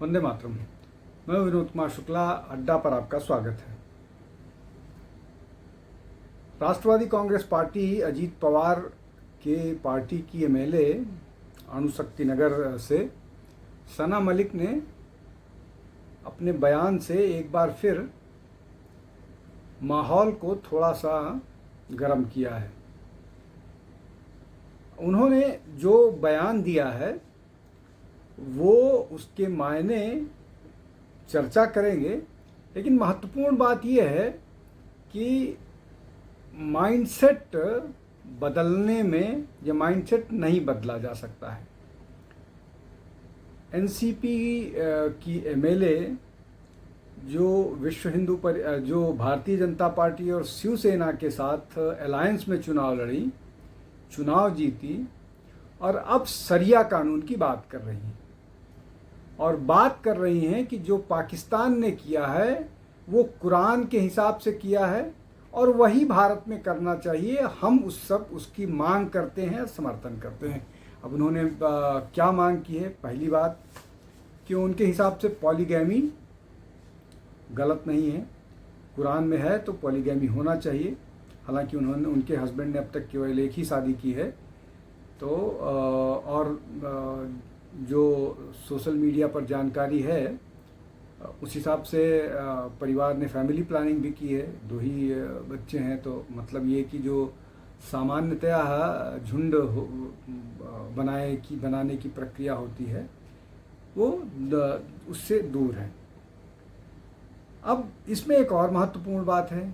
वंदे मातरम। मैं विनोद कुमार शुक्ला, अड्डा पर आपका स्वागत है। राष्ट्रवादी कांग्रेस पार्टी अजीत पवार के पार्टी की एमएलए अणुशक्ति नगर से सना मलिक ने अपने बयान से एक बार फिर माहौल को थोड़ा सा गर्म किया है। उन्होंने जो बयान दिया है वो उसके मायने चर्चा करेंगे, लेकिन महत्वपूर्ण बात यह है कि माइंडसेट बदलने में या माइंडसेट नहीं बदला जा सकता है। एनसीपी की एमएलए जो विश्व हिंदू जो भारतीय जनता पार्टी और शिवसेना के साथ अलायंस में चुनाव लड़ी, चुनाव जीती और अब शरिया कानून की बात कर रही हैं और बात कर रही हैं कि जो पाकिस्तान ने किया है वो कुरान के हिसाब से किया है और वही भारत में करना चाहिए। हम उसकी मांग करते हैं, समर्थन करते हैं। अब उन्होंने क्या मांग की है? पहली बात कि उनके हिसाब से पॉलीगैमी गलत नहीं है, कुरान में है तो पॉलीगैमी होना चाहिए। हालांकि उनके हस्बैंड ने अब तक केवल एक ही शादी की है। तो और जो सोशल मीडिया पर जानकारी है उस हिसाब से परिवार ने फैमिली प्लानिंग भी की है, 2 ही बच्चे हैं। तो मतलब ये कि जो सामान्यतया झुंड बनाने की प्रक्रिया होती है वो उससे दूर है। अब इसमें एक और महत्वपूर्ण बात है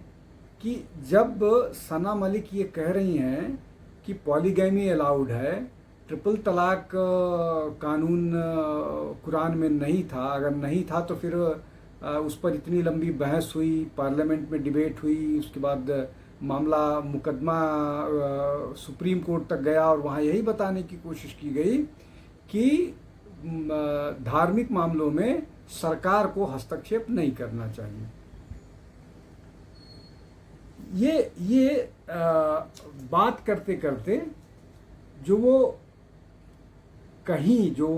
कि जब सना मलिक ये कह रही हैं कि पॉलीगैमी अलाउड है, ट्रिपल तलाक कानून कुरान में नहीं था, अगर नहीं था तो फिर उस पर इतनी लंबी बहस हुई, पार्लियामेंट में डिबेट हुई, उसके बाद मुकदमा सुप्रीम कोर्ट तक गया और वहाँ यही बताने की कोशिश की गई कि धार्मिक मामलों में सरकार को हस्तक्षेप नहीं करना चाहिए। ये बात करते करते जो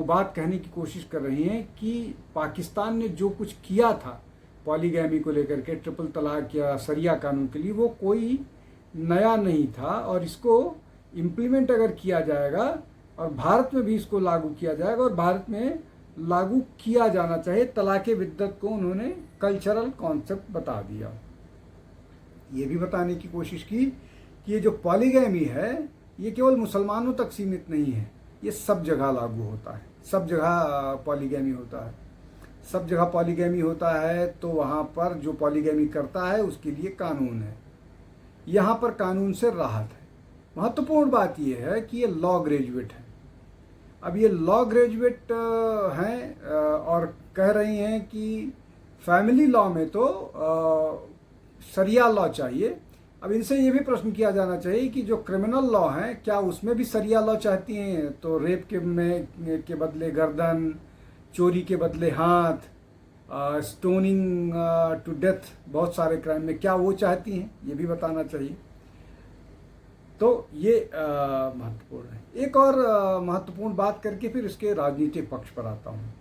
बात कहने की कोशिश कर रही हैं कि पाकिस्तान ने जो कुछ किया था पॉलीगैमी को लेकर के, ट्रिपल तलाक या शरिया कानून के लिए, वो कोई नया नहीं था और इसको इम्प्लीमेंट अगर किया जाएगा और भारत में भी इसको लागू किया जाएगा और भारत में लागू किया जाना चाहिए। तलाक़े बिद्दत को उन्होंने कल्चरल कॉन्सेप्ट बता दिया। ये भी बताने की कोशिश की कि ये जो पॉलीगैमी है ये केवल मुसलमानों तक सीमित नहीं है, ये सब जगह लागू होता है, सब जगह पॉलीगैमी होता है। सब जगह पॉलीगैमी होता है तो वहाँ पर जो पॉलीगैमी करता है उसके लिए कानून है, यहाँ पर कानून से राहत है। महत्वपूर्ण बात यह है कि ये लॉ ग्रेजुएट है। अब ये लॉ ग्रेजुएट हैं और कह रही हैं कि फैमिली लॉ में तो शरिया लॉ चाहिए। अब इनसे ये भी प्रश्न किया जाना चाहिए कि जो क्रिमिनल लॉ हैं क्या उसमें भी शरिया लॉ चाहती हैं? तो रेप के बदले गर्दन, चोरी के बदले हाथ, स्टोनिंग टू डेथ, बहुत सारे क्राइम में क्या वो चाहती हैं? ये भी बताना चाहिए। तो ये महत्वपूर्ण है। एक और महत्वपूर्ण बात करके फिर इसके राजनीतिक पक्ष पर आता हूँ।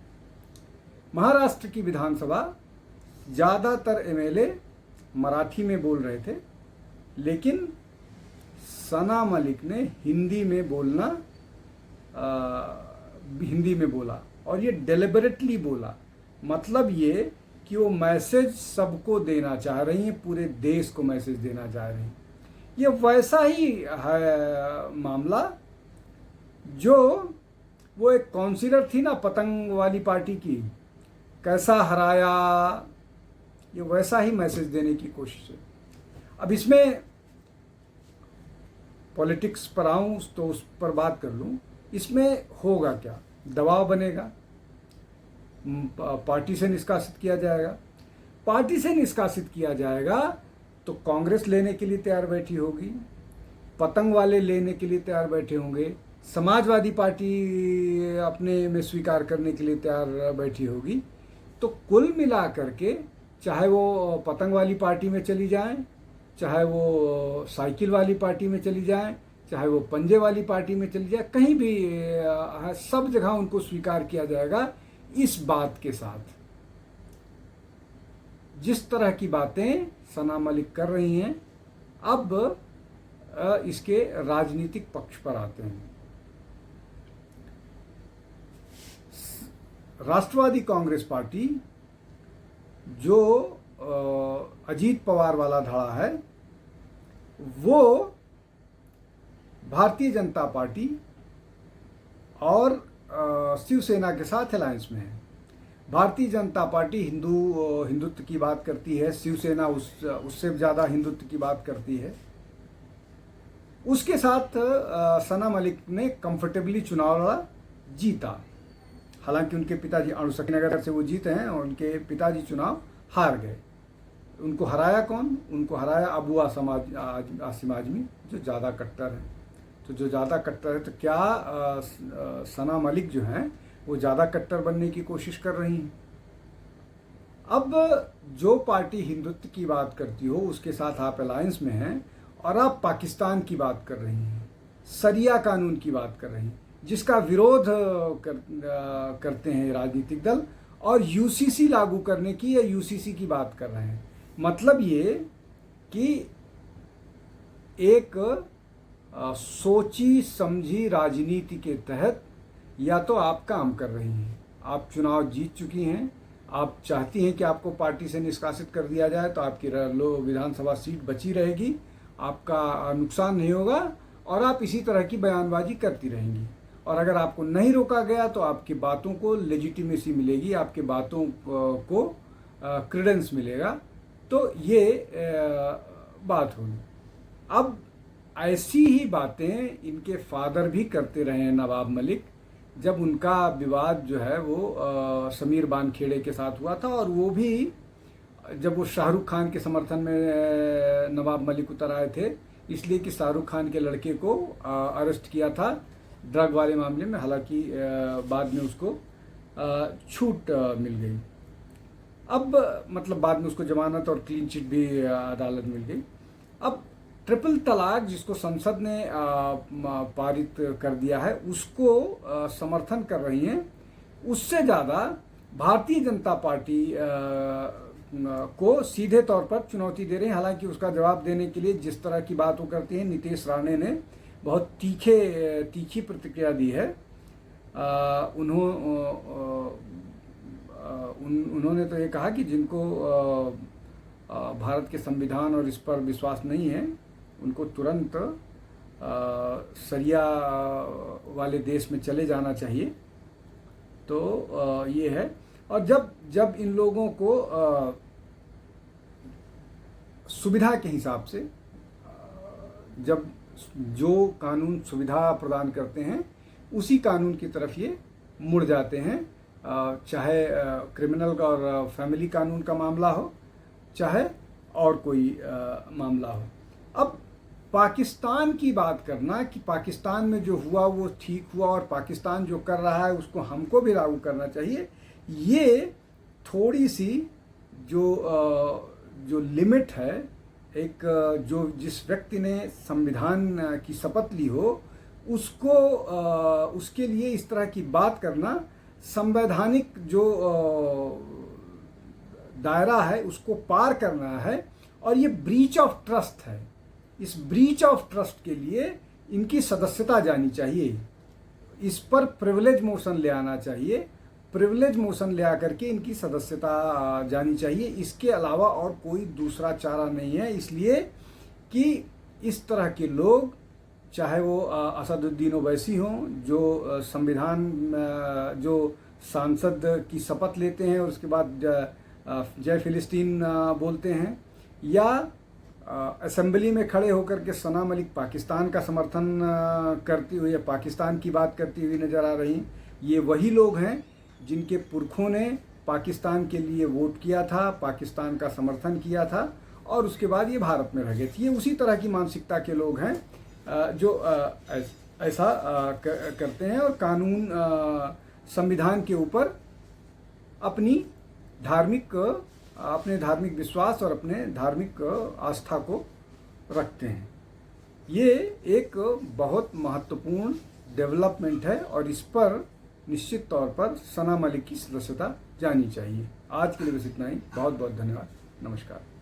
महाराष्ट्र की विधानसभा ज़्यादातर एमएलए मराठी में बोल रहे थे, लेकिन सना मलिक ने हिंदी में बोला और ये डेलिबरेटली बोला। मतलब ये कि वो मैसेज सबको देना चाह रही हैं, पूरे देश को मैसेज देना चाह रही हैं। ये वैसा ही है मामला जो वो एक काउंसिलर थी ना पतंग वाली पार्टी की, कैसा हराया, ये वैसा ही मैसेज देने की कोशिश है। अब इसमें पॉलिटिक्स पर आऊँ तो उस पर बात कर लूँ। इसमें होगा क्या? दबाव बनेगा, पार्टी से निष्कासित किया जाएगा। पार्टी से निष्कासित किया जाएगा तो कांग्रेस लेने के लिए तैयार बैठी होगी, पतंग वाले लेने के लिए तैयार बैठे होंगे, समाजवादी पार्टी अपने में स्वीकार करने के लिए तैयार बैठी होगी। तो कुल मिला करके चाहे वो पतंग वाली पार्टी में चली जाएं, चाहे वो साइकिल वाली पार्टी में चली जाएं, चाहे वो पंजे वाली पार्टी में चली जाए, कहीं भी सब जगह उनको स्वीकार किया जाएगा। इस बात के साथ। जिस तरह की बातें सना मलिक कर रही हैं, अब इसके राजनीतिक पक्ष पर आते हैं। राष्ट्रवादी कांग्रेस पार्टी जो अजीत पवार वाला धड़ा है, वो भारतीय जनता पार्टी और शिवसेना के साथ अलायंस में है। भारतीय जनता पार्टी हिंदुत्व की बात करती है, शिवसेना उससे ज़्यादा हिंदुत्व की बात करती है। उसके साथ सना मलिक ने कंफर्टेबली चुनाव लड़ा, जीता। हालांकि उनके पिताजी अणुशक्ति नगर से वो जीते हैं और उनके पिताजी चुनाव हार गए। उनको हराया कौन? उनको हराया अबू आसिम आजमी, जो ज़्यादा कट्टर है। तो जो ज़्यादा कट्टर है, तो क्या सना मलिक जो हैं वो ज़्यादा कट्टर बनने की कोशिश कर रही हैं? अब जो पार्टी हिंदुत्व की बात करती हो उसके साथ आप अलायंस में हैं और आप पाकिस्तान की बात कर रही हैं, शरिया कानून की बात कर रही हैं, जिसका विरोध करते हैं राजनीतिक दल, और यूसीसी लागू करने की या यूसीसी की बात कर रहे हैं। मतलब ये कि एक सोची समझी राजनीति के तहत या तो आप काम कर रही हैं, आप चुनाव जीत चुकी हैं, आप चाहती हैं कि आपको पार्टी से निष्कासित कर दिया जाए तो आपकी विधानसभा सीट बची रहेगी, आपका नुकसान नहीं होगा और आप इसी तरह की बयानबाजी करती रहेंगी। और अगर आपको नहीं रोका गया तो आपकी बातों को लेजिटिमेसी मिलेगी, आपकी बातों को क्रेडेंस मिलेगा। तो ये बात होगी। अब ऐसी ही बातें इनके फादर भी करते रहे हैं, नवाब मलिक, जब उनका विवाद जो है वो समीर बानखेड़े के साथ हुआ था, और वो भी जब वो शाहरुख खान के समर्थन में नवाब मलिक उतर आए थे, इसलिए कि शाहरुख खान के लड़के को अरेस्ट किया था ड्रग वाले मामले में। हालांकि बाद में उसको छूट मिल गई। अब मतलब बाद में उसको जमानत और क्लीन चिट भी अदालत मिल गई। अब ट्रिपल तलाक जिसको संसद ने पारित कर दिया है, उसको समर्थन कर रही हैं। उससे ज़्यादा भारतीय जनता पार्टी को सीधे तौर पर चुनौती दे रहे हैं। हालांकि उसका जवाब देने के लिए जिस तरह की बात वो करती हैं, नीतीश राणे ने बहुत तीखी प्रतिक्रिया दी है। उन्होंने तो ये कहा कि जिनको भारत के संविधान और इस पर विश्वास नहीं है, उनको तुरंत शरिया वाले देश में चले जाना चाहिए। तो ये है। और जब इन लोगों को सुविधा के हिसाब से, जब जो कानून सुविधा प्रदान करते हैं उसी कानून की तरफ ये मुड़ जाते हैं, चाहे क्रिमिनल और फैमिली कानून का मामला हो, चाहे और कोई मामला हो। अब पाकिस्तान की बात करना कि पाकिस्तान में जो हुआ वो ठीक हुआ और पाकिस्तान जो कर रहा है उसको हमको भी लागू करना चाहिए, ये थोड़ी सी जो लिमिट है, एक जो जिस व्यक्ति ने संविधान की शपथ ली हो उसको उसके लिए इस तरह की बात करना संवैधानिक जो दायरा है उसको पार करना है, और ये ब्रीच ऑफ ट्रस्ट है। इस ब्रीच ऑफ ट्रस्ट के लिए इनकी सदस्यता जानी चाहिए, इस पर प्रिविलेज मोशन ले आना चाहिए, प्रिविलेज मोशन ले आकर के इनकी सदस्यता जानी चाहिए। इसके अलावा और कोई दूसरा चारा नहीं है, इसलिए कि इस तरह के लोग, चाहे वो असदुद्दीन ओवैसी हों जो संविधान जो सांसद की शपथ लेते हैं और उसके बाद जय फिलिस्तीन बोलते हैं, या असेंबली में खड़े होकर के सना मलिक पाकिस्तान का समर्थन करती हुई या पाकिस्तान की बात करती हुई नज़र आ रही हैं, ये वही लोग हैं जिनके पुरखों ने पाकिस्तान के लिए वोट किया था, पाकिस्तान का समर्थन किया था और उसके बाद ये भारत में रह गए थे। ये उसी तरह की मानसिकता के लोग हैं जो ऐसा करते हैं और कानून संविधान के ऊपर अपने धार्मिक विश्वास और अपने धार्मिक आस्था को रखते हैं। ये एक बहुत महत्वपूर्ण डेवलपमेंट है और इस पर निश्चित तौर पर सना मलिक की सदस्यता जानी चाहिए। आज के लिए बस इतना ही। बहुत बहुत धन्यवाद। नमस्कार।